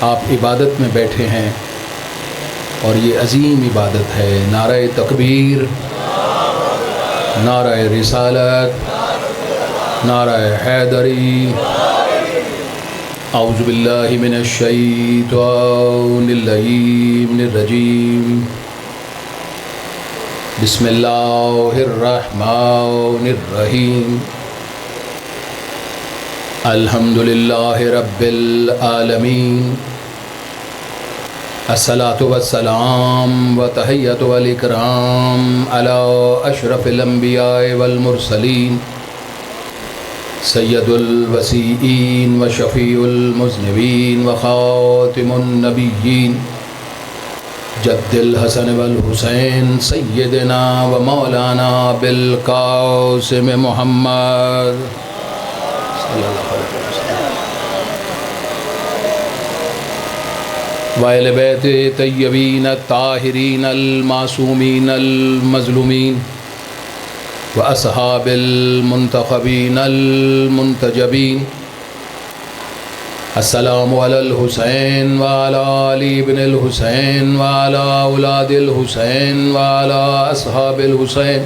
آپ عبادت میں بیٹھے ہیں اور یہ عظیم عبادت ہے۔ نعرہ تکبیر، نعرہ رسالت، نعرہ حیدری۔ اعوذ باللہ من الشیطان اللعین الرجیم، بسم اللہ الرحمن الرحیم، الحمدللہ رب العالمین، الصلاۃ والسلام وتحیۃ والاکرام علی اشرف الانبیاء والمرسلین، سید الوصیین وشفیع المذنبین وخاتم النبیین، جد الحسن والحسین سیدنا و مولانا بالقاسم محمد صلی اللہ علیہ وسلم، وآل بیت طیبین الطاہرین المعصومین المظلومین، واصحاب المنتخبین المنتجبین۔ السلام علی الحسین وعلی علی بن الحسین وعلی اولاد الحسین وعلی اصحاب الحسین۔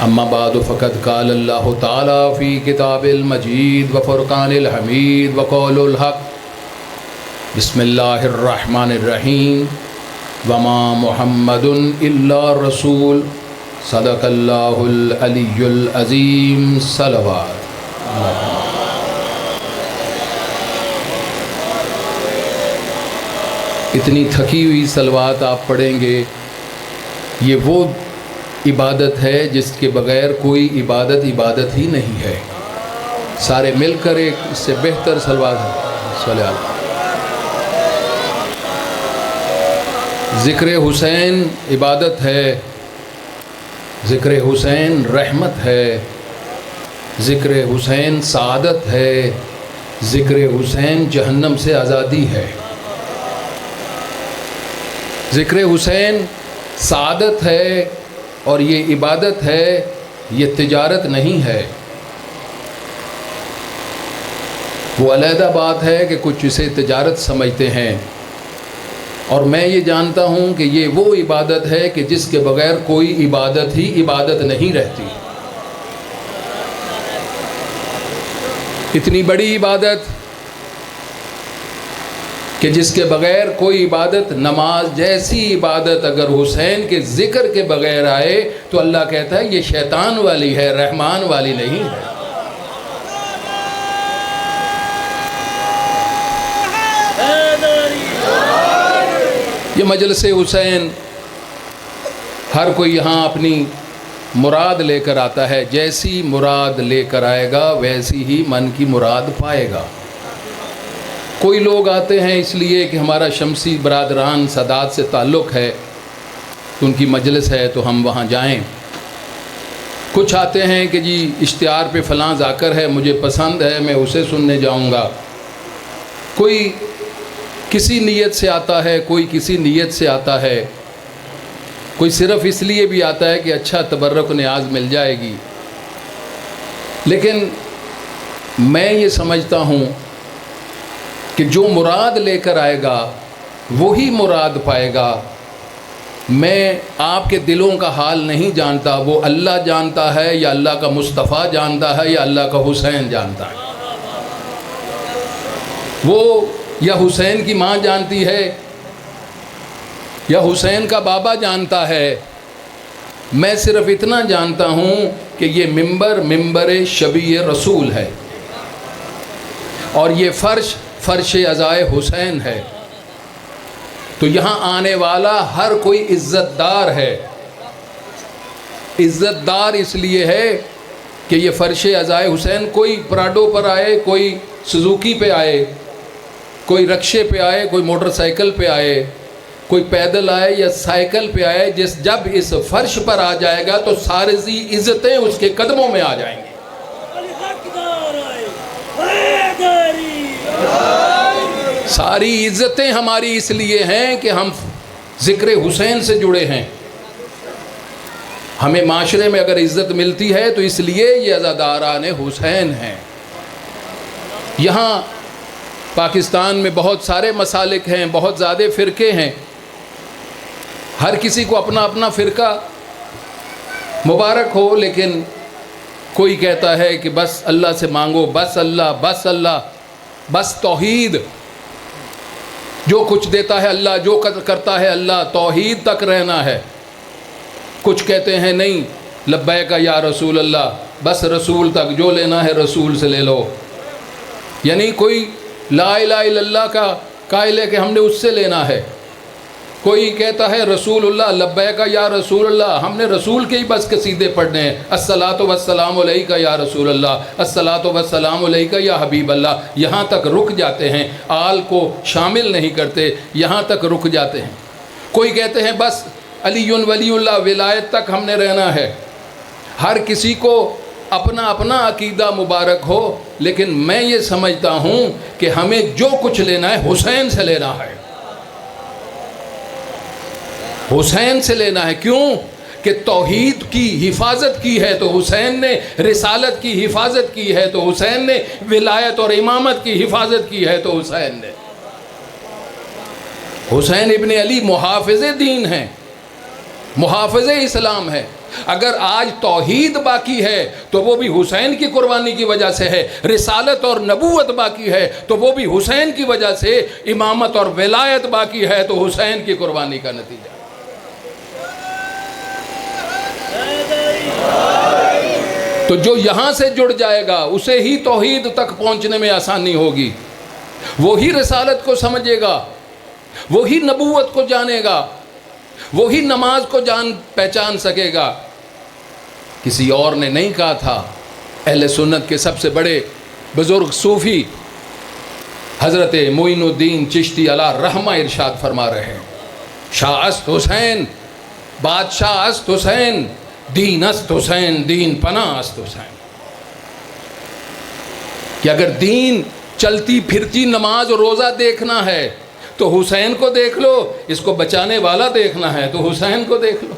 اما بعد فقد قال اللہ تعالی فی کتاب المجید وفرقان الحمید وقول الحق، بسم اللہ الرحمن الرحیم، وما محمد الا رسول، صدق اللہ العلی العظیم۔ صلوات۔ اتنی تھکی ہوئی صلوات آپ پڑھیں گے، یہ وہ عبادت ہے جس کے بغیر کوئی عبادت ہی نہیں ہے۔ سارے مل کر ایک اس سے بہتر صلوات صلی اللہ۔ ذکر حسین عبادت ہے، ذکر حسین رحمت ہے، ذکر حسین سعادت ہے، ذکر حسین جہنم سے آزادی ہے۔ ذکر حسین سعادت ہے اور یہ عبادت ہے، یہ تجارت نہیں ہے۔ وہ علیحدہ بات ہے کہ کچھ اسے تجارت سمجھتے ہیں، اور میں یہ جانتا ہوں کہ یہ وہ عبادت ہے کہ جس کے بغیر کوئی عبادت ہی عبادت نہیں رہتی۔ اتنی بڑی عبادت کہ جس کے بغیر کوئی عبادت، نماز جیسی عبادت اگر حسین کے ذکر کے بغیر آئے تو اللہ کہتا ہے یہ شیطان والی ہے، رحمان والی نہیں ہے۔ یہ مجلس حسین، ہر کوئی یہاں اپنی مراد لے کر آتا ہے، جیسی مراد لے کر آئے گا ویسی ہی من کی مراد پائے گا۔ کوئی لوگ آتے ہیں اس لیے کہ ہمارا شمسی برادران سادات سے تعلق ہے، ان کی مجلس ہے تو ہم وہاں جائیں۔ کچھ آتے ہیں کہ جی اشتہار پہ فلاں ذاکر ہے، مجھے پسند ہے، میں اسے سننے جاؤں گا۔ کوئی کسی نیت سے آتا ہے، کوئی کسی نیت سے آتا ہے، کوئی صرف اس لیے بھی آتا ہے کہ اچھا تبرک نیاز مل جائے گی۔ لیکن میں یہ سمجھتا ہوں کہ جو مراد لے کر آئے گا وہی مراد پائے گا۔ میں آپ کے دلوں کا حال نہیں جانتا، وہ اللہ جانتا ہے یا اللہ کا مصطفیٰ جانتا ہے یا اللہ کا حسین جانتا ہے۔ وہ یا حسین کی ماں جانتی ہے یا حسین کا بابا جانتا ہے۔ میں صرف اتنا جانتا ہوں کہ یہ ممبر شبیہ رسول ہے، اور یہ فرش عزائے حسین ہے۔ تو یہاں آنے والا ہر کوئی عزت دار ہے۔ عزت دار اس لیے ہے کہ یہ فرش عزائے حسین، کوئی پراڈو پر آئے، کوئی سزوکی پہ آئے، کوئی رکشے پہ آئے، کوئی موٹر سائیکل پہ آئے، کوئی پیدل آئے یا سائیکل پہ آئے، جب اس فرش پر آ جائے گا تو ساری عزتیں اس کے قدموں میں آ جائیں گی۔ ساری عزتیں ہماری اس لیے ہیں کہ ہم ذکر حسین سے جڑے ہیں۔ ہمیں معاشرے میں اگر عزت ملتی ہے تو اس لیے یہ عزاداران حسین ہیں۔ یہاں پاکستان میں بہت سارے مسالک ہیں، بہت زیادہ فرقے ہیں، ہر کسی کو اپنا اپنا فرقہ مبارک ہو، لیکن کوئی کہتا ہے کہ بس اللہ سے مانگو، بس اللہ، بس اللہ، بس توحید، جو کچھ دیتا ہے اللہ، جو کرتا ہے اللہ، توحید تک رہنا ہے۔ کچھ کہتے ہیں نہیں، لبیک یا رسول اللہ، بس رسول تک، جو لینا ہے رسول سے لے لو، یعنی کوئی لا الہ الا اللہ کا قائل ہے کہ ہم نے اس سے لینا ہے۔ کوئی کہتا ہے رسول اللہ، لبیک یا رسول اللہ، ہم نے رسول کے ہی بس قصیدے پڑھنے ہیں، الصلاۃ والسلام علیک یا رسول اللہ، الصلاۃ والسلام علیک یا حبیب اللہ، یہاں تک رک جاتے ہیں، آل کو شامل نہیں کرتے، یہاں تک رک جاتے ہیں۔ کوئی کہتے ہیں بس علی ولی اللہ، ولایت تک ہم نے رہنا ہے۔ ہر کسی کو اپنا اپنا عقیدہ مبارک ہو، لیکن میں یہ سمجھتا ہوں کہ ہمیں جو کچھ لینا ہے حسین سے لینا ہے، حسین سے لینا ہے۔ کیوں کہ توحید کی حفاظت کی ہے تو حسین نے، رسالت کی حفاظت کی ہے تو حسین نے، ولایت اور امامت کی حفاظت کی ہے تو حسین نے۔ حسین ابن علی محافظ دین ہیں، محافظ اسلام ہے۔ اگر آج توحید باقی ہے تو وہ بھی حسین کی قربانی کی وجہ سے ہے، رسالت اور نبوت باقی ہے تو وہ بھی حسین کی وجہ سے، امامت اور ولایت باقی ہے تو حسین کی قربانی کا نتیجہ۔ تو جو یہاں سے جڑ جائے گا اسے ہی توحید تک پہنچنے میں آسانی ہوگی، وہی رسالت کو سمجھے گا، وہی نبوت کو جانے گا، وہی نماز کو پہچان سکے گا۔ کسی اور نے نہیں کہا تھا، اہل سنت کے سب سے بڑے بزرگ صوفی حضرت معین الدین چشتی علیہ رحمہ ارشاد فرما رہے ہیں، شاہ است حسین، بادشاہ است حسین، دین است حسین، دین پناہ است حسین۔ کہ اگر دین چلتی پھرتی نماز اور روزہ دیکھنا ہے تو حسین کو دیکھ لو، اس کو بچانے والا دیکھنا ہے تو حسین کو دیکھ لو۔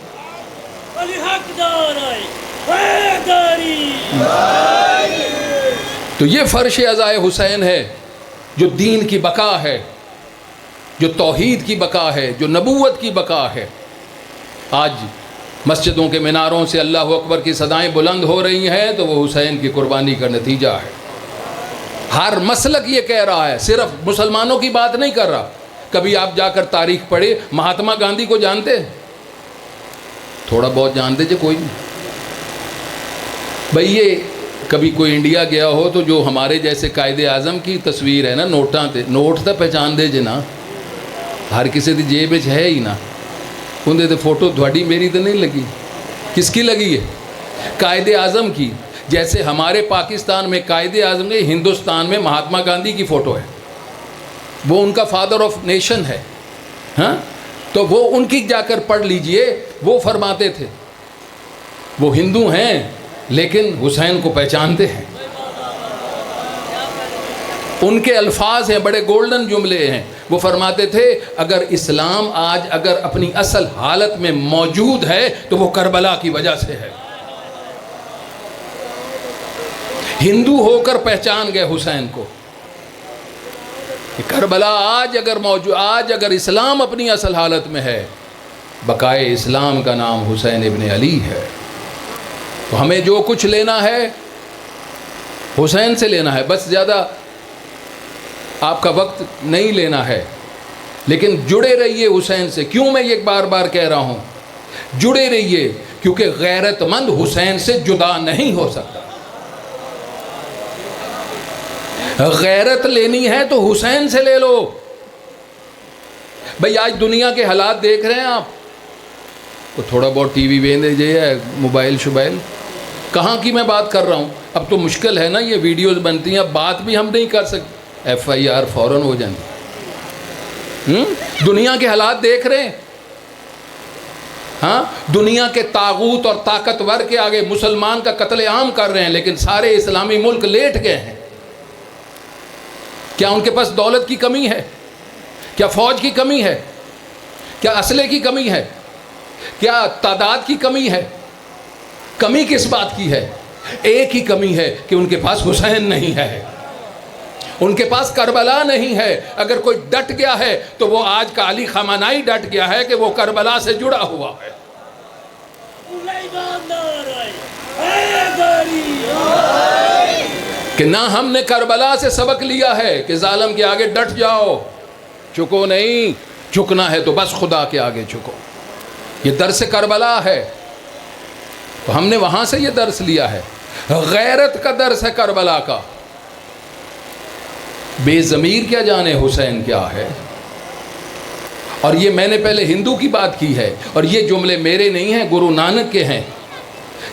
تو یہ فرش عزائے حسین ہے جو دین کی بقا ہے، جو توحید کی بقا ہے، جو نبوت کی بقا ہے۔ آج مسجدوں کے میناروں سے اللہ اکبر کی صدائیں بلند ہو رہی ہیں تو وہ حسین کی قربانی کا نتیجہ ہے۔ ہر مسلک یہ کہہ رہا ہے، صرف مسلمانوں کی بات نہیں کر رہا۔ کبھی آپ جا کر تاریخ پڑھے، مہاتما گاندھی کو جانتے؟ تھوڑا بہت جانتے جو کوئی نہیں بھئی۔ یہ کبھی کوئی انڈیا گیا ہو تو جو ہمارے جیسے قائد اعظم کی تصویر ہے نا نوٹاں تے، نوٹ تو پہچان دے جے نا، ہر کسی دی جیب وچ ہے ہی نا، اندے تے فوٹو تھوڑی میری تو نہیں لگی، کس کی لگی ہے؟ قائد اعظم کی۔ جیسے ہمارے پاکستان میں قائد اعظم نے، ہندوستان میں مہاتما گاندھی کی فوٹو ہے، وہ ان کا فادر آف نیشن ہے، ہاں، تو وہ ان کی جا کر پڑھ لیجئے، وہ فرماتے تھے وہ ہندو ہیں لیکن حسین کو پہچانتے ہیں۔ ان کے الفاظ ہیں، بڑے گولڈن جملے ہیں، وہ فرماتے تھے اگر اسلام آج اگر اپنی اصل حالت میں موجود ہے تو وہ کربلا کی وجہ سے ہے۔ ہندو ہو کر پہچان گئے حسین کو کہ کربلا آج اگر موجود، آج اگر اسلام اپنی اصل حالت میں ہے، بقائے اسلام کا نام حسین ابن علی ہے۔ تو ہمیں جو کچھ لینا ہے حسین سے لینا ہے، بس زیادہ آپ کا وقت نہیں لینا ہے، لیکن جڑے رہیے حسین سے۔ کیوں میں یہ بار بار کہہ رہا ہوں جڑے رہیے؟ کیونکہ غیرت مند حسین سے جدا نہیں ہو سکتا۔ غیرت لینی ہے تو حسین سے لے لو۔ بھئی آج دنیا کے حالات دیکھ رہے ہیں آپ، تو تھوڑا بہت ٹی وی ویندے جے ہے، موبائل شبائل، کہاں کی میں بات کر رہا ہوں؟ اب تو مشکل ہے نا، یہ ویڈیوز بنتی ہیں، بات بھی ہم نہیں کر سکتے، ایف آئی آر فوراً ہو جاتی۔ دنیا کے حالات دیکھ رہے ہیں، ہاں، دنیا کے طاغوت اور طاقتور کے آگے مسلمان کا قتل عام کر رہے ہیں، لیکن سارے اسلامی ملک لیٹ گئے ہیں۔ کیا ان کے پاس دولت کی کمی ہے؟ کیا فوج کی کمی ہے؟ کیا اسلحے کی کمی ہے؟ کیا تعداد کی کمی ہے؟ کمی کس بات کی ہے؟ ایک ہی کمی ہے کہ ان کے پاس حسین نہیں ہے۔ ان کے پاس کربلا نہیں ہے. اگر کوئی ڈٹ گیا ہے تو وہ آج کا علی خامنائی ڈٹ گیا ہے کہ وہ کربلا سے جڑا ہوا ہے. کہ نہ ہم نے کربلا سے سبق لیا ہے کہ ظالم کے آگے ڈٹ جاؤ, چکو نہیں, جھکنا ہے تو بس خدا کے آگے جھکو. یہ درس کربلا ہے, تو ہم نے وہاں سے یہ درس لیا ہے. غیرت کا درس ہے کربلا کا. بے ضمیر کیا جانے حسین کیا ہے. اور یہ میں نے پہلے ہندو کی بات کی ہے, اور یہ جملے میرے نہیں ہیں, گرو نانک کے ہیں,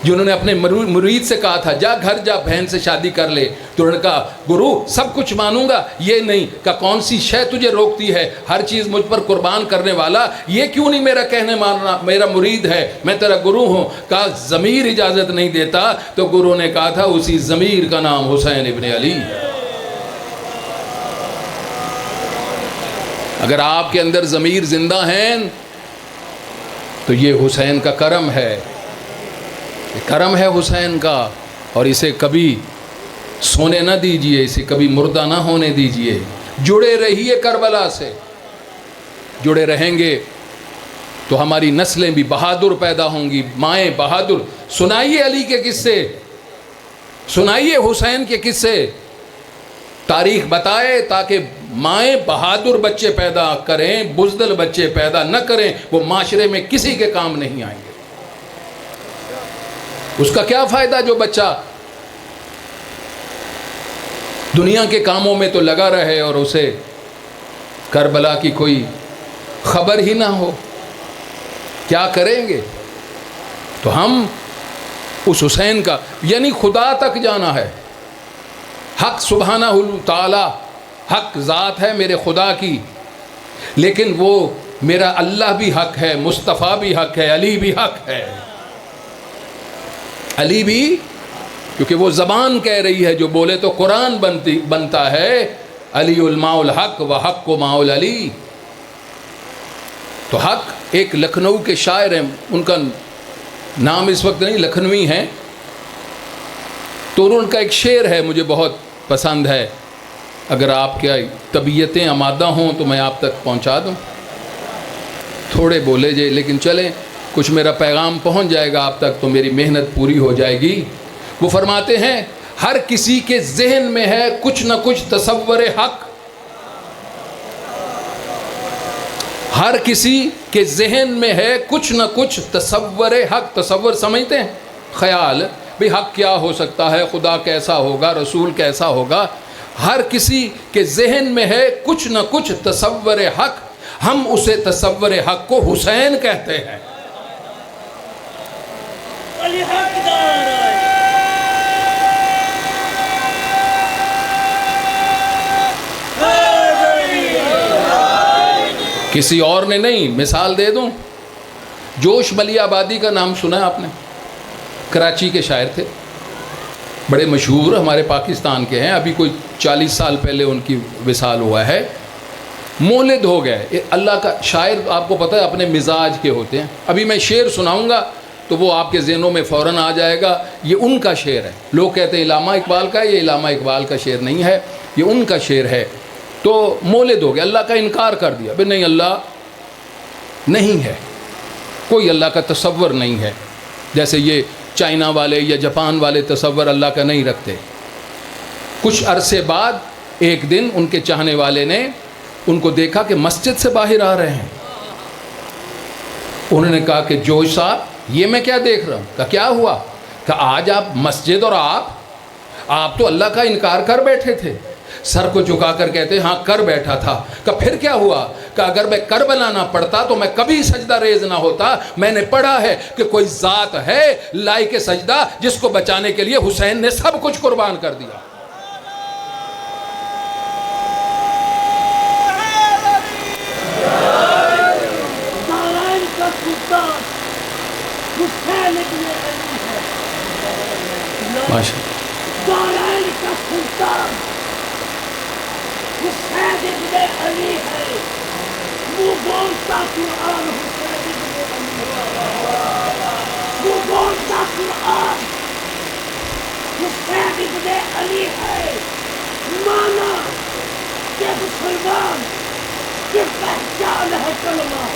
جنہوں نے اپنے مرید سے کہا تھا جا گھر جا بہن سے شادی کر لے. تو انہوں نے کہا گرو سب کچھ مانوں گا, یہ نہیں. کہ کون سی شے تجھے روکتی ہے, ہر چیز مجھ پر قربان کرنے والا, یہ کیوں نہیں میرا کہنے ماننا, میرا مرید ہے, میں تیرا گرو ہوں. کہا ضمیر اجازت نہیں دیتا. تو گرو نے کہا تھا اسی ضمیر کا نام حسین ابن علی. اگر آپ کے اندر ضمیر زندہ ہیں تو یہ حسین کا کرم ہے, کرم ہے حسین کا. اور اسے کبھی سونے نہ دیجئے, اسے کبھی مردہ نہ ہونے دیجئے. جڑے رہیے کربلا سے, جڑے رہیں گے تو ہماری نسلیں بھی بہادر پیدا ہوں گی, مائیں بہادر. سنائیے علی کے قصے, سنائیے حسین کے قصے, تاریخ بتائے تاکہ مائیں بہادر بچے پیدا کریں, بزدل بچے پیدا نہ کریں. وہ معاشرے میں کسی کے کام نہیں آئیں گے. اس کا کیا فائدہ جو بچہ دنیا کے کاموں میں تو لگا رہے اور اسے کربلا کی کوئی خبر ہی نہ ہو. کیا کریں گے؟ تو ہم اس حسین کا یعنی خدا تک جانا ہے. حق سبحانہ تعالی حق ذات ہے میرے خدا کی, لیکن وہ میرا اللہ بھی حق ہے, مصطفیٰ بھی حق ہے, علی بھی حق ہے. علی بھی, کیونکہ وہ زبان کہہ رہی ہے, جو بولے تو قرآن بنتا ہے. علی الماء الحق و حق و ماء العلی. تو حق ایک لکھنؤ کے شاعر ہیں, ان کا نام اس وقت نہیں, لکھنوی ہیں. تو ان کا ایک شعر ہے مجھے بہت پسند ہے. اگر آپ کی طبیعتیں آمادہ ہوں تو میں آپ تک پہنچا دوں. تھوڑے بولے جائے لیکن چلیں, کچھ میرا پیغام پہنچ جائے گا آپ تک تو میری محنت پوری ہو جائے گی. وہ فرماتے ہیں ہر کسی کے ذہن میں ہے کچھ نہ کچھ تصور حق. ہر کسی کے ذہن میں ہے کچھ نہ کچھ تصور حق. تصور سمجھتے ہیں, خیال, بھی حق کیا ہو سکتا ہے, خدا کیسا ہوگا, رسول کیسا ہوگا. ہر کسی کے ذہن میں ہے کچھ نہ کچھ تصور حق. ہم اسے تصور حق کو حسین کہتے ہیں. کسی اور نے نہیں. مثال دے دوں, جوش ملی آبادی کا نام سنا ہے آپ نے؟ کراچی کے شاعر تھے, بڑے مشہور, ہمارے پاکستان کے ہیں. ابھی کوئی 40 سال پہلے ان کی وصال ہوا ہے. مولد ہو گئے. اللہ کا شاعر آپ کو پتہ ہے اپنے مزاج کے ہوتے ہیں. ابھی میں شعر سناؤں گا تو وہ آپ کے ذہنوں میں فوراً آ جائے گا. یہ ان کا شعر ہے. لوگ کہتے ہیں علامہ اقبال کا, یہ علامہ اقبال کا شعر نہیں ہے, یہ ان کا شعر ہے. تو مولد ہو گیا, اللہ کا انکار کر دیا. بھئی نہیں, اللہ نہیں ہے, کوئی اللہ کا تصور نہیں ہے. جیسے یہ چائنا والے یا جاپان والے تصور اللہ کا نہیں رکھتے. کچھ عرصے بعد ایک دن ان کے چاہنے والے نے ان کو دیکھا کہ مسجد سے باہر آ رہے ہیں. انہوں نے کہا کہ جوش صاحب یہ میں کیا دیکھ رہا ہوں. کہا کیا ہوا؟ کہ آج آپ مسجد, اور آپ تو اللہ کا انکار کر بیٹھے تھے. سر کو جھکا کر کہتے ہاں کر بیٹھا تھا. کہ پھر کیا ہوا؟ کہ اگر میں کربلا نہ پڑھتا تو میں کبھی سجدہ ریز نہ ہوتا. میں نے پڑھا ہے کہ کوئی ذات ہے لائق سجدہ جس کو بچانے کے لیے حسین نے سب کچھ قربان کر دیا. مانا کہ مسلمان کی پہچان ہے کلمہ.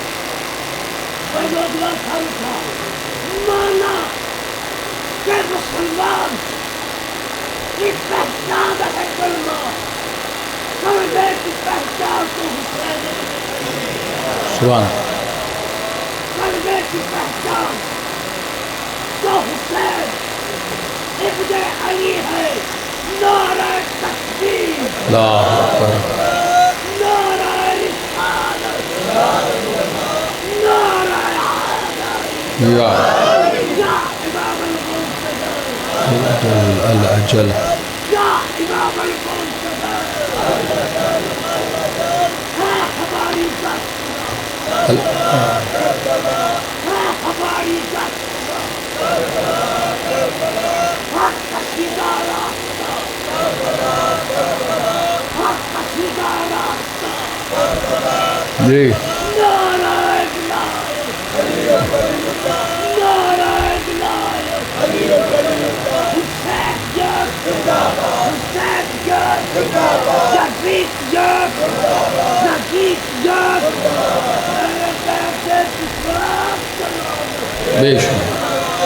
کوئی نوجوان سر اٹھا. مانا کہ مسلمان کی پہچان ہے کلمہ. کلمے کی پہچان تو حسین ہے. سبحان کلمے کی پہچان تو حسین ابن علی ہے. نعرہ تکبیر، اللہ اکبر. نعرہ رسالت، نعرہ حیدر، یا یا امام المنتظر، الاجل. یا امام المنتظر. ہے ہماری ذات، ہے ہماری ذات. حق کا سیدھا راستہ، حق کا سیدھا راستہ. جی نعرہ ولایت، نعرہ ولایت. حسین یک، حسین یک، یزید یک، یزید یک. میرے بیٹے اسلام چلاؤ، بے شک.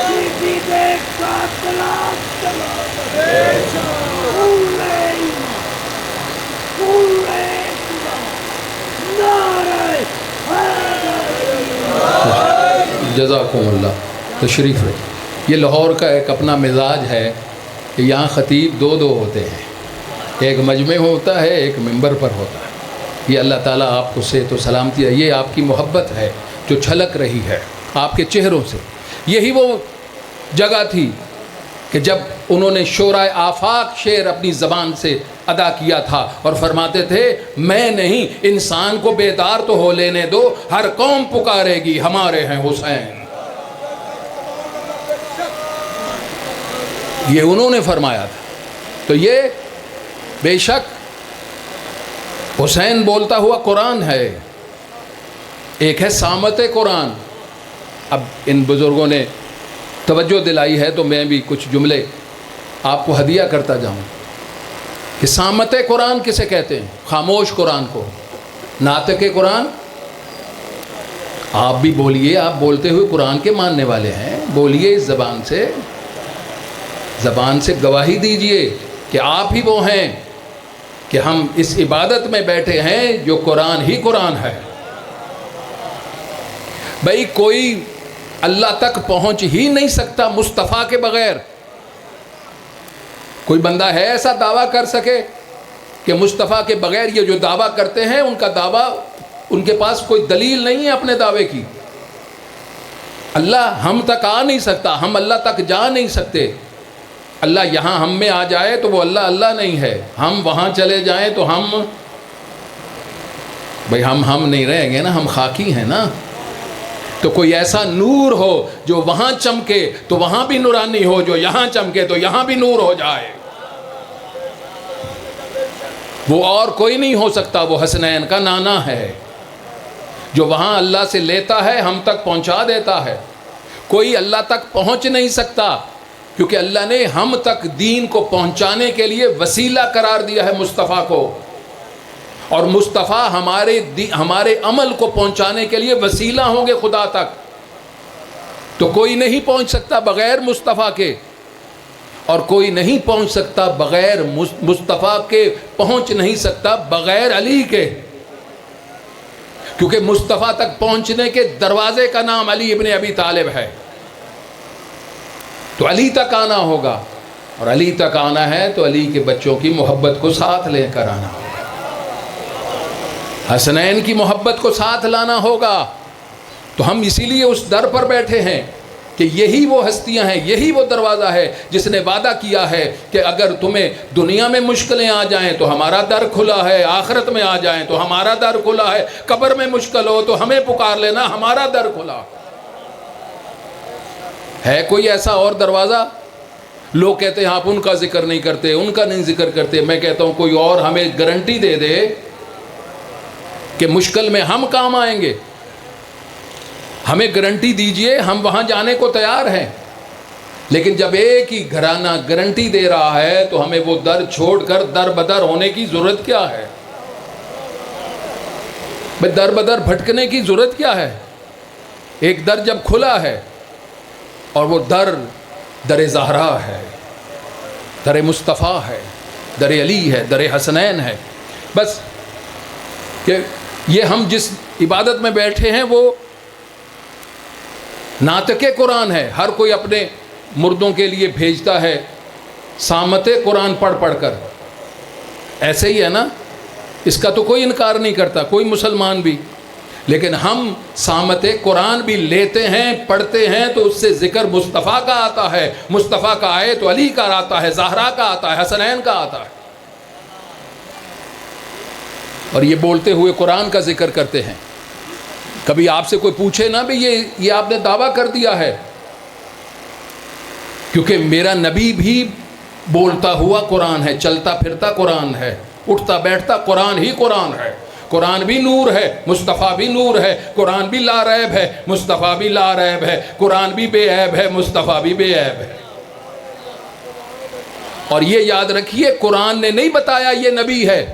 بیوی دیکھ کا اسلام چلاؤ. پورے ایمان، پورے اسلام. نعرہ حیدر. جزاکم اللہ. تشریف رکھیں. یہ لاہور کا ایک اپنا مزاج ہے کہ یہاں خطیب دو ہوتے ہیں. ایک مجمع ہوتا ہے، ایک ممبر پر ہوتا ہے. یہ اللہ تعالیٰ آپ کو صحت و سلامتی ہے. یہ آپ کی محبت ہے جو چھلک رہی ہے آپ کے چہروں سے. یہی وہ جگہ تھی کہ جب انہوں نے شورائے آفاق شعر اپنی زبان سے ادا کیا تھا اور فرماتے تھے میں نہیں، انسان کو بیدار تو ہو لینے دو، ہر قوم پکارے گی ہمارے ہیں حسین. یہ انہوں نے فرمایا تھا. تو یہ بے شک حسین بولتا ہوا قرآن ہے. ایک ہے صامت قرآن. اب ان بزرگوں نے توجہ دلائی ہے تو میں بھی کچھ جملے آپ کو ہدیہ کرتا جاؤں کہ صامت قرآن کسے کہتے ہیں؟ خاموش قرآن کو. ناطق قرآن آپ بھی بولیے، آپ بولتے ہوئے قرآن کے ماننے والے ہیں، بولیے اس زبان سے گواہی دیجئے کہ آپ ہی وہ ہیں کہ ہم اس عبادت میں بیٹھے ہیں جو قرآن ہی قرآن ہے. بھئی کوئی اللہ تک پہنچ ہی نہیں سکتا مصطفیٰ کے بغیر. کوئی بندہ ہے ایسا دعویٰ کر سکے کہ مصطفیٰ کے بغیر یہ جو دعویٰ کرتے ہیں ان کا دعویٰ، ان کے پاس کوئی دلیل نہیں ہے اپنے دعوے کی. اللہ ہم تک آ نہیں سکتا، ہم اللہ تک جا نہیں سکتے. اللہ یہاں ہم میں آ جائے تو وہ اللہ نہیں ہے. ہم وہاں چلے جائیں تو بھئی ہم نہیں رہیں گے نا، ہم خاکی ہیں نا. تو کوئی ایسا نور ہو جو وہاں چمکے تو وہاں بھی نورانی ہو، جو یہاں چمکے تو یہاں بھی نور ہو جائے. وہ اور کوئی نہیں ہو سکتا. وہ حسنین کا نانا ہے جو وہاں اللہ سے لیتا ہے ہم تک پہنچا دیتا ہے. کوئی اللہ تک پہنچ نہیں سکتا کیونکہ اللہ نے ہم تک دین کو پہنچانے کے لیے وسیلہ قرار دیا ہے مصطفیٰ کو، اور مصطفیٰ ہمارے عمل کو پہنچانے کے لیے وسیلہ ہوں گے خدا تک. تو کوئی نہیں پہنچ سکتا بغیر مصطفیٰ کے، اور کوئی نہیں پہنچ سکتا بغیر مصطفیٰ کے، پہنچ نہیں سکتا بغیر علی کے، کیونکہ مصطفیٰ تک پہنچنے کے دروازے کا نام علی ابن ابی طالب ہے. تو علی تک آنا ہوگا، اور علی تک آنا ہے تو علی کے بچوں کی محبت کو ساتھ لے کر آنا ہوگا، حسنین کی محبت کو ساتھ لانا ہوگا. تو ہم اسی لیے اس در پر بیٹھے ہیں کہ یہی وہ ہستیاں ہیں، یہی وہ دروازہ ہے جس نے وعدہ کیا ہے کہ اگر تمہیں دنیا میں مشکلیں آ جائیں تو ہمارا در کھلا ہے، آخرت میں آ جائیں تو ہمارا در کھلا ہے، قبر میں مشکل ہو تو ہمیں پکار لینا، ہمارا در کھلا ہے. کوئی ایسا اور دروازہ؟ لوگ کہتے ہیں آپ ان کا ذکر نہیں کرتے، ان کا نہیں ذکر کرتے. میں کہتا ہوں کوئی اور ہمیں گارنٹی دے دے کہ مشکل میں ہم کام آئیں گے. ہمیں گارنٹی دیجئے، ہم وہاں جانے کو تیار ہیں. لیکن جب ایک ہی گھرانہ گارنٹی دے رہا ہے تو ہمیں وہ در چھوڑ کر در بدر ہونے کی ضرورت کیا ہے؟ بھئی در بدر بھٹکنے کی ضرورت کیا ہے؟ ایک در جب کھلا ہے اور وہ در زہرا ہے، در مصطفیٰ ہے، در علی ہے، در حسنین ہے. بس کہ یہ ہم جس عبادت میں بیٹھے ہیں وہ ناطق قرآن ہے. ہر کوئی اپنے مردوں کے لیے بھیجتا ہے صامت قرآن پڑھ پڑھ کر. ایسے ہی ہے نا، اس کا تو کوئی انکار نہیں کرتا کوئی مسلمان بھی. لیکن ہم صامت قرآن بھی لیتے ہیں، پڑھتے ہیں تو اس سے ذکر مصطفیٰ کا آتا ہے، مصطفیٰ کا آئے تو علی کا آتا ہے، زہرا کا آتا ہے، حسنین کا آتا ہے. اور یہ بولتے ہوئے قرآن کا ذکر کرتے ہیں. کبھی آپ سے کوئی پوچھے نا بھی یہ آپ نے دعویٰ کر دیا ہے، کیونکہ میرا نبی بھی بولتا ہوا قرآن ہے، چلتا پھرتا قرآن ہے، اٹھتا بیٹھتا قرآن ہی قرآن ہے. قرآن بھی نور ہے، مصطفیٰ بھی نور ہے. قرآن بھی لا ریب ہے، مصطفیٰ بھی لا ریب ہے. قرآن بھی بے عیب ہے، مصطفیٰ بھی بے عیب ہے. اور یہ یاد رکھیے، قرآن نے نہیں بتایا یہ نبی ہے.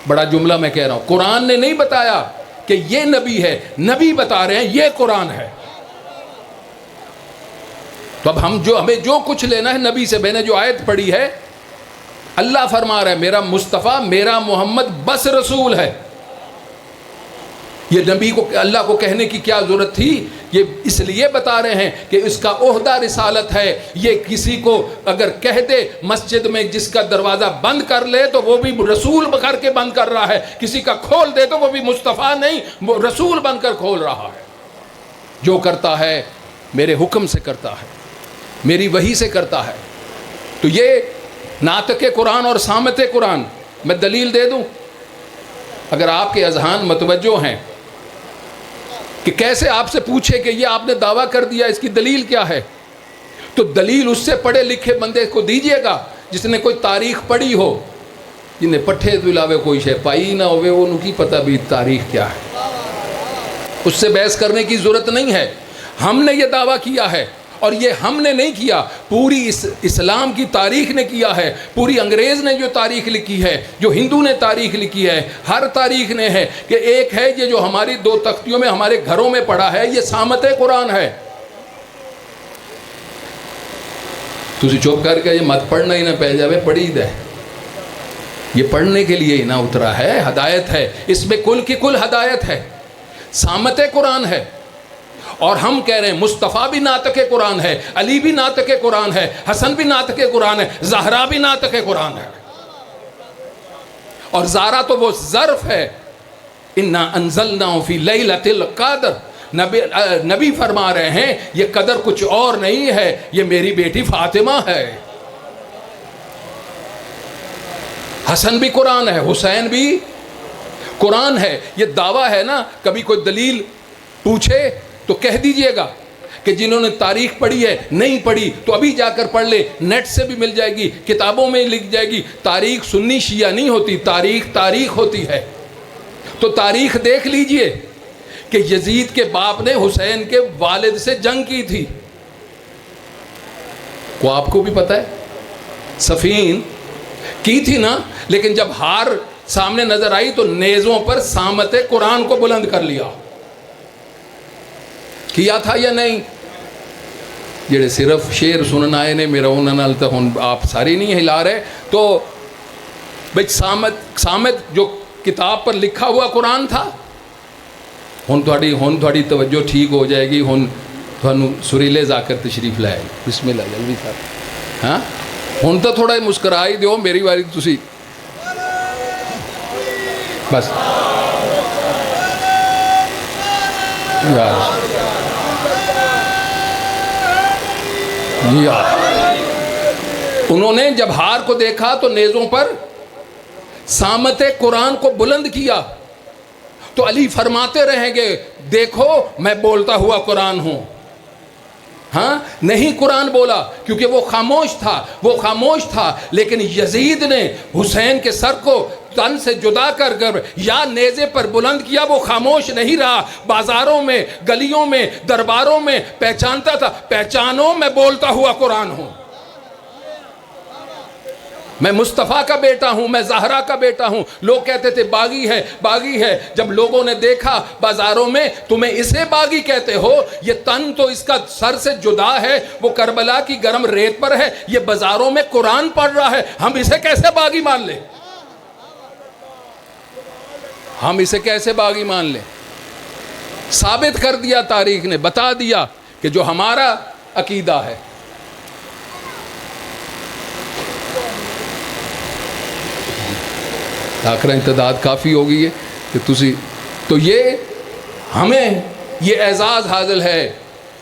بڑا جملہ میں کہہ رہا ہوں، قرآن نے نہیں بتایا کہ یہ نبی ہے، نبی بتا رہے ہیں یہ قرآن ہے. تو اب ہمیں جو کچھ لینا ہے نبی سے. میں نے جو آیت پڑھی ہے، اللہ فرما رہا ہے میرا مصطفیٰ، میرا محمد بس رسول ہے. یہ نبی کو اللہ کو کہنے کی کیا ضرورت تھی؟ یہ اس لیے بتا رہے ہیں کہ اس کا عہدہ رسالت ہے. یہ کسی کو اگر کہہ دے مسجد میں جس کا دروازہ بند کر لے تو وہ بھی رسول کر کے بند کر رہا ہے، کسی کا کھول دے تو وہ بھی مصطفیٰ نہیں، وہ رسول بن کر کھول رہا ہے. جو کرتا ہے میرے حکم سے کرتا ہے، میری وحی سے کرتا ہے. تو یہ ناطق قرآن اور صامت قرآن، میں دلیل دے دوں اگر آپ کے اذہان متوجہ ہیں کہ کیسے آپ سے پوچھے کہ یہ آپ نے دعویٰ کر دیا، اس کی دلیل کیا ہے، تو دلیل اس سے پڑھے لکھے بندے کو دیجئے گا جس نے کوئی تاریخ پڑھی ہو. جنہیں پٹھے تو علاوہ کوئی شے پائی نہ ہوئے ان کی پتہ بھی تاریخ کیا ہے. اس سے بحث کرنے کی ضرورت نہیں ہے. ہم نے یہ دعویٰ کیا ہے، اور یہ ہم نے نہیں کیا، پوری اسلام کی تاریخ نے کیا ہے. پوری انگریز نے جو تاریخ لکھی ہے، جو ہندو نے تاریخ لکھی ہے، ہر تاریخ نے ہے کہ ایک ہے یہ جو ہماری 2 تختیوں میں ہمارے گھروں میں پڑا ہے، یہ صامت قرآن ہے. تسی چپ کر کے یہ مت پڑھنا ہی نہ پہ جاوے، پڑھی دے. یہ پڑھنے کے لیے ہی نہ اترا ہے، ہدایت ہے اس میں، کل کی کل ہدایت ہے، صامت قرآن ہے. اور ہم کہہ رہے ہیں مصطفیٰ بھی ناطق قرآن ہے، علی بھی ناطق قرآن ہے، حسن بھی ناطق قرآن ہے، زہرا بھی ناطق قرآن ہے. اور زہرا تو وہ ظرف ہے، انا انزلناہ فی لیلۃ القدر. نبی فرما رہے ہیں یہ قدر کچھ اور نہیں ہے، یہ میری بیٹی فاطمہ ہے. حسن بھی قرآن ہے، حسین بھی قرآن ہے. یہ دعویٰ ہے نا. کبھی کوئی دلیل پوچھے تو کہہ دیجئے گا کہ جنہوں نے تاریخ پڑھی ہے، نہیں پڑھی تو ابھی جا کر پڑھ لے، نیٹ سے بھی مل جائے گی، کتابوں میں لکھ جائے گی. تاریخ سنی شیعہ نہیں ہوتی، تاریخ ہوتی ہے. تو تاریخ دیکھ لیجئے کہ یزید کے باپ نے حسین کے والد سے جنگ کی تھی. کو آپ کو بھی پتہ ہے، صفین کی تھی نا. لیکن جب ہار سامنے نظر آئی تو نیزوں پر صامت قرآن کو بلند کر لیا. کیا تھا یا نہیں؟ جڑے صرف شعر سنن آئے نے میرا انہاں نال تے ہن آپ ساری نہیں ہلا رہے. تو بھئی صامت جو کتاب پر لکھا ہوا قرآن تھا. ہن تھوڑی توجہ ٹھیک ہو جائے گی. ہن تھانوں سریلے ذاکر تشریف لائے. بسم اللہ جلوی صاحب. ہاں ہن تو تھوڑا مسکرا ہی دیو، میری واری تسی بس. یار انہوں نے جب ہار کو دیکھا تو نیزوں پر صامت قرآن کو بلند کیا. تو علی فرماتے رہیں گے دیکھو میں بولتا ہوا قرآن ہوں. ہاں نہیں قرآن بولا کیونکہ وہ خاموش تھا. لیکن یزید نے حسین کے سر کو تن سے جدا کر کر یا نیزے پر بلند کیا، وہ خاموش نہیں رہا، بازاروں میں، گلیوں میں، درباروں میں پہچانتا تھا، پہچانو میں بولتا ہوا قرآن ہوں، میں مصطفیٰ کا بیٹا ہوں، میں زہرا کا بیٹا ہوں۔ لوگ کہتے تھے باغی ہے، باغی ہے۔ جب لوگوں نے دیکھا بازاروں میں تمہیں اسے باغی کہتے ہو، یہ تن تو اس کا سر سے جدا ہے، وہ کربلا کی گرم ریت پر ہے، یہ بازاروں میں قرآن پڑھ رہا ہے، ہم اسے کیسے باغی مان لیں؟ ہم اسے کیسے باغی مان لیں؟ ثابت کر دیا تاریخ نے، بتا دیا کہ جو ہمارا عقیدہ ہے۔ آخر امتداد کافی ہو گئی ہے کہ تسی تو یہ ہمیں یہ اعزاز حاصل ہے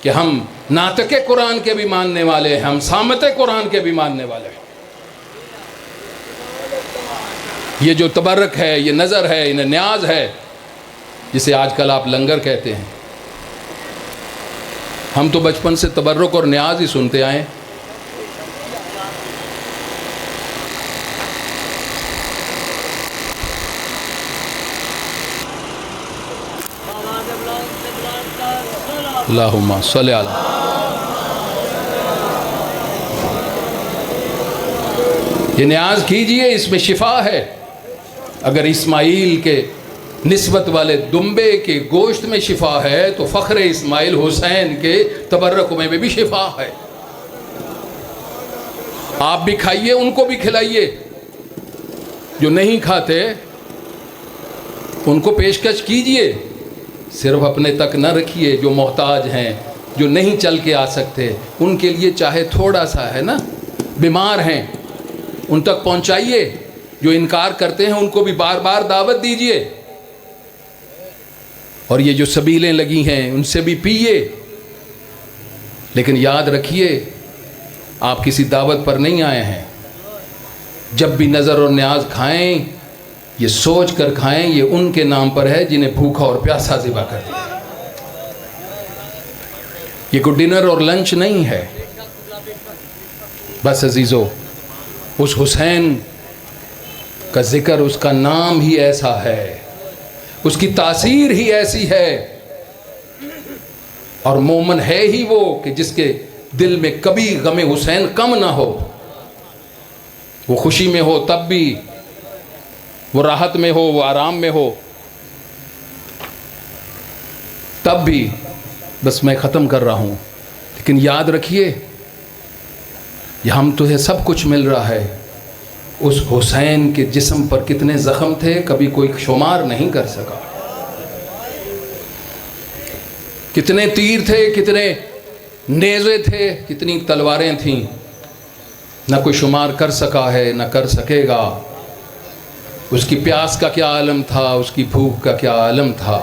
کہ ہم ناطق قرآن کے بھی ماننے والے ہیں، ہم صامت قرآن کے بھی ماننے والے ہیں۔ یہ جو تبرک ہے، یہ نظر ہے، انہیں نیاز ہے، جسے آج کل آپ لنگر کہتے ہیں، ہم تو بچپن سے تبرک اور نیاز ہی سنتے آئے۔ اللہم صلی علی۔ یہ نیاز کیجئے، اس میں شفا ہے۔ اگر اسماعیل کے نسبت والے دمبے کے گوشت میں شفا ہے تو فخر اسماعیل حسین کے تبرک میں بھی شفا ہے۔ آپ بھی کھائیے، ان کو بھی کھلائیے، جو نہیں کھاتے ان کو پیشکش کیجئے، صرف اپنے تک نہ رکھیے۔ جو محتاج ہیں، جو نہیں چل کے آ سکتے، ان کے لیے چاہے تھوڑا سا ہے نا، بیمار ہیں ان تک پہنچائیے، جو انکار کرتے ہیں ان کو بھی بار بار دعوت دیجئے، اور یہ جو سبیلیں لگی ہیں ان سے بھی پیئے۔ لیکن یاد رکھیے، آپ کسی دعوت پر نہیں آئے ہیں۔ جب بھی نظر اور نیاز کھائیں، یہ سوچ کر کھائیں یہ ان کے نام پر ہے جنہیں بھوکا اور پیاسا ذبح کر دیا۔ یہ کوئی ڈنر اور لنچ نہیں ہے۔ بس عزیزو، اس حسین کا ذکر، اس کا نام ہی ایسا ہے، اس کی تاثیر ہی ایسی ہے، اور مومن ہے ہی وہ کہ جس کے دل میں کبھی غم حسین کم نہ ہو۔ وہ خوشی میں ہو تب بھی، وہ راحت میں ہو، وہ آرام میں ہو، تب بھی۔ بس میں ختم کر رہا ہوں، لیکن یاد رکھیے، یہ ہم تمہیں سب کچھ مل رہا ہے، اس حسین کے جسم پر کتنے زخم تھے کبھی کوئی شمار نہیں کر سکا، کتنے تیر تھے، کتنے نیزے تھے، کتنی تلواریں تھیں، نہ کوئی شمار کر سکا ہے، نہ کر سکے گا۔ اس کی پیاس کا کیا عالم تھا، اس کی بھوک کا کیا عالم تھا۔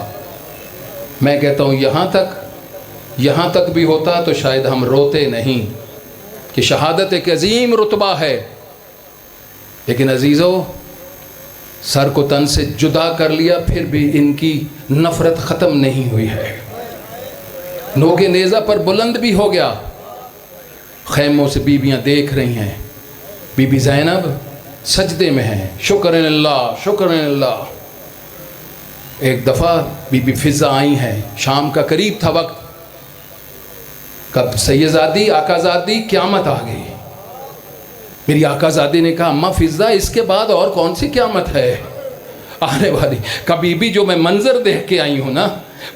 میں کہتا ہوں یہاں تک بھی ہوتا تو شاید ہم روتے نہیں، کہ شہادت ایک عظیم رتبہ ہے، لیکن عزیزو، سر کو تن سے جدا کر لیا، پھر بھی ان کی نفرت ختم نہیں ہوئی ہے۔ نوک نیزہ پر بلند بھی ہو گیا، خیموں سے بیویاں دیکھ رہی ہیں، بی بی زینب سجدے میں ہیں، شکرن اللہ شکرن اللہ۔ ایک دفعہ بی بی فضہ آئی ہیں، شام کا قریب تھا وقت، کب سیدزادی آقازادی قیامت آ گئی۔ میری آقازادی نے کہا اماں فضہ اس کے بعد اور کون سی قیامت ہے آنے والی؟ کبھی بھی جو میں منظر دیکھ کے آئی ہوں نا،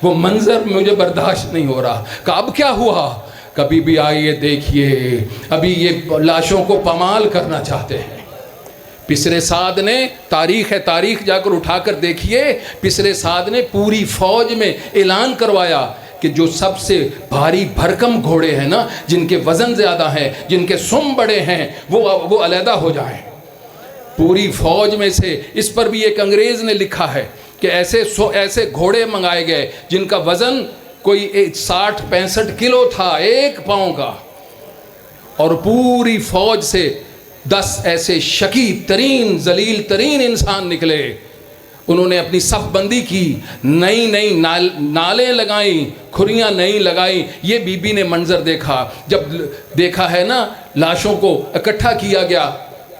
وہ منظر مجھے برداشت نہیں ہو رہا۔ کہ اب کیا ہوا؟ کبھی بھی آئیے دیکھیے، ابھی یہ لاشوں کو پامال کرنا چاہتے ہیں۔ پسرے سعد نے، تاریخ ہے، تاریخ جا کر اٹھا کر دیکھیے، پسرے سعد نے پوری فوج میں اعلان کروایا کہ جو سب سے بھاری بھرکم گھوڑے ہیں نا، جن کے وزن زیادہ ہیں، جن کے سم بڑے ہیں، وہ علیحدہ ہو جائیں۔ پوری فوج میں سے، اس پر بھی ایک انگریز نے لکھا ہے کہ ایسے گھوڑے منگائے گئے جن کا وزن کوئی 60-65 کلو تھا، 1 پاؤں کا، اور پوری فوج سے 10 ایسے شقی ترین، ذلیل ترین انسان نکلے۔ انہوں نے اپنی صف بندی کی، نئی نالیں لگائیں، کھریاں نئی لگائیں۔ یہ بی بی نے منظر دیکھا، جب دیکھا ہے نا لاشوں کو اکٹھا کیا گیا،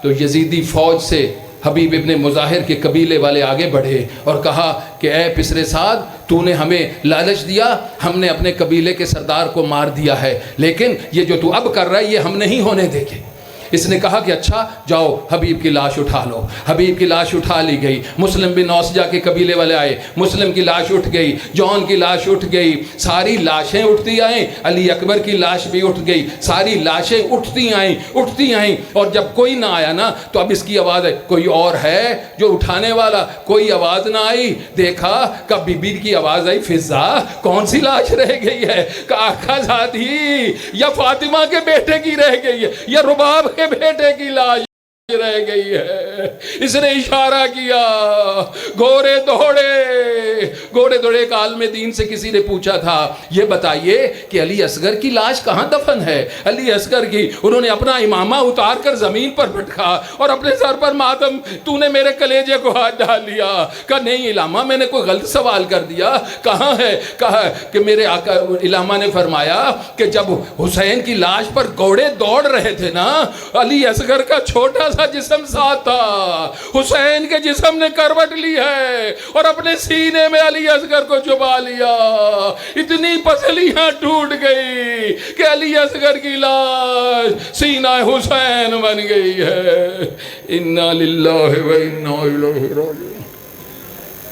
تو یزیدی فوج سے حبیب ابن مظاہر کے قبیلے والے آگے بڑھے اور کہا کہ اے پسر سعد، تو نے ہمیں لالچ دیا، ہم نے اپنے قبیلے کے سردار کو مار دیا ہے، لیکن یہ جو تو اب کر رہا ہے یہ ہم نہیں ہونے دیں گے۔ اس نے کہا کہ اچھا جاؤ حبیب کی لاش اٹھا لو۔ حبیب کی لاش اٹھا لی گئی، مسلم بن اوسجہ کے قبیلے والے آئے، مسلم کی لاش اٹھ گئی، جون کی لاش اٹھ گئی، ساری لاشیں اٹھتی آئیں، علی اکبر کی لاش بھی اٹھ گئی، ساری لاشیں اٹھتی آئیں، اور جب کوئی نہ آیا نا تو اب اس کی آواز ہے کوئی اور ہے جو اٹھانے والا، کوئی آواز نہ آئی، دیکھا کہ بی بی کی آواز آئی، فضا کون سی لاش رہ گئی ہے؟ کہ آقا زادی یا فاطمہ کے بیٹے کی رہ گئی ہے یا رباب کے بیٹے کی لاش رہ گئی ہے۔ اس نے اشارہ کیا، گھوڑے دوڑے۔ ایک عالم دین سے کسی نے پوچھا تھا یہ بتائیے کہ علی اصغر کی لاش کہاں دفن ہے؟ علی اصغر کی انہوں نے اپنا امامہ اتار کر زمین پر بٹھا اور اپنے سر پر ماتم، تو نے میرے کلیجے کو ہاتھ ڈال لیا۔ کہا نہیں علامہ، میں نے کوئی غلط سوال کر دیا، کہاں ہے؟ کہا کہ میرے آقا علامہ نے فرمایا کہ جب حسین کی لاش پر گھوڑے دوڑ رہے تھے نا، علی اصغر کا چھوٹا سا جسم ساتھ تھا، حسین کے جسم نے کروٹ لی ہے اور اپنے سینے میں علی اصغر کو چھپا لیا، اتنی پسلیاں ٹوٹ گئی کہ علی اصغر کی لاش سینہ حسین بن گئی ہے۔ انا للہ و انا الیہ راجعون۔